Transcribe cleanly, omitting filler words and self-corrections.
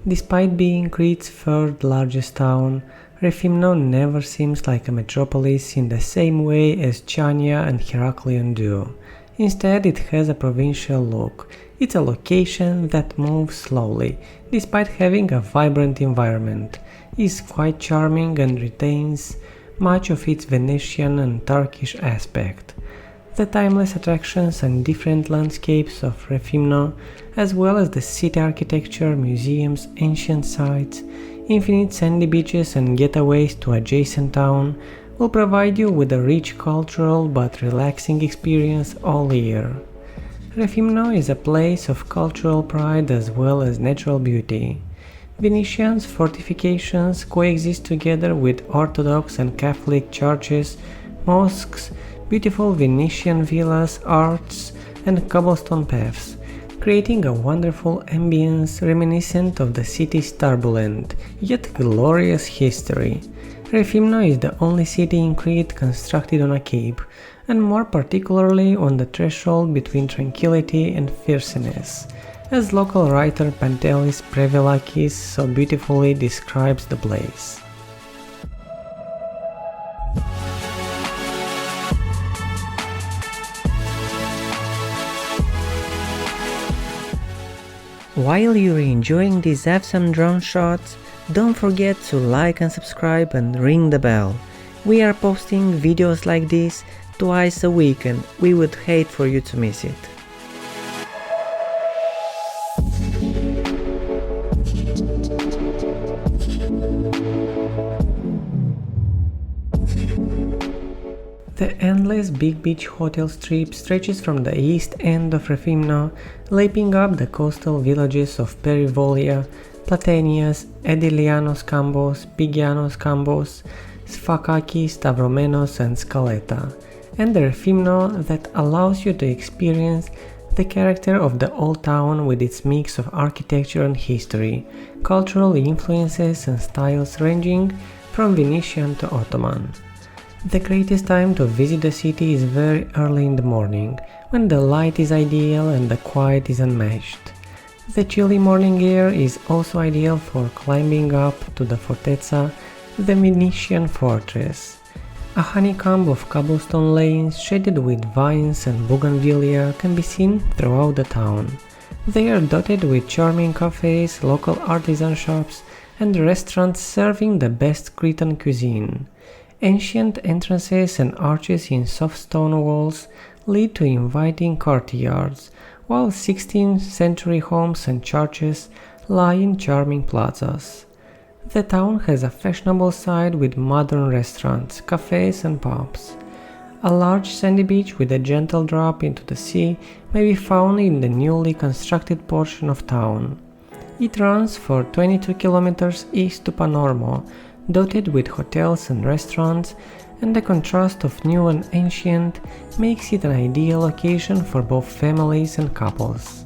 Despite being Crete's third largest town, Rethymno never seems like a metropolis in the same way as Chania and Heraklion do. Instead, it has a provincial look. It's a location that moves slowly, despite having a vibrant environment, is quite charming and retains much of its Venetian and Turkish aspect. The timeless attractions and different landscapes of Rethymno, as well as the city architecture, museums, ancient sites, infinite sandy beaches and getaways to adjacent town, will provide you with a rich cultural but relaxing experience all year. Rethymno is a place of cultural pride as well as natural beauty. Venetian fortifications coexist together with Orthodox and Catholic churches, mosques, beautiful Venetian villas, arts, and cobblestone paths, creating a wonderful ambience reminiscent of the city's turbulent, yet glorious history. Rethymno is the only city in Crete constructed on a cape, and more particularly on the threshold between tranquility and fierceness, as local writer Pantelis Prevelakis so beautifully describes the place. While you're enjoying these awesome drone shots, don't forget to like and subscribe and ring the bell. We are posting videos like this twice a week and we would hate for you to miss it. The endless big beach hotel strip stretches from the east end of Rethymno, lapping up the coastal villages of Perivolia, Platanias, Edilianos Kambos, Pigianos Kambos, Sfakaki, Stavromenos and Scaleta, and the Rethymno that allows you to experience the character of the old town with its mix of architecture and history, cultural influences and styles ranging from Venetian to Ottoman. The greatest time to visit the city is very early in the morning, when the light is ideal and the quiet is unmatched. The chilly morning air is also ideal for climbing up to the fortezza, the Venetian fortress. A honeycomb of cobblestone lanes shaded with vines and bougainvillea can be seen throughout the town. They are dotted with charming cafes, local artisan shops, and restaurants serving the best Cretan cuisine. Ancient entrances and arches in soft stone walls lead to inviting courtyards, while 16th century homes and churches lie in charming plazas. The town has a fashionable side with modern restaurants, cafes and pubs. A large sandy beach with a gentle drop into the sea may be found in the newly constructed portion of town. It runs for 22 kilometers east to Panormo, dotted with hotels and restaurants, and the contrast of new and ancient makes it an ideal location for both families and couples.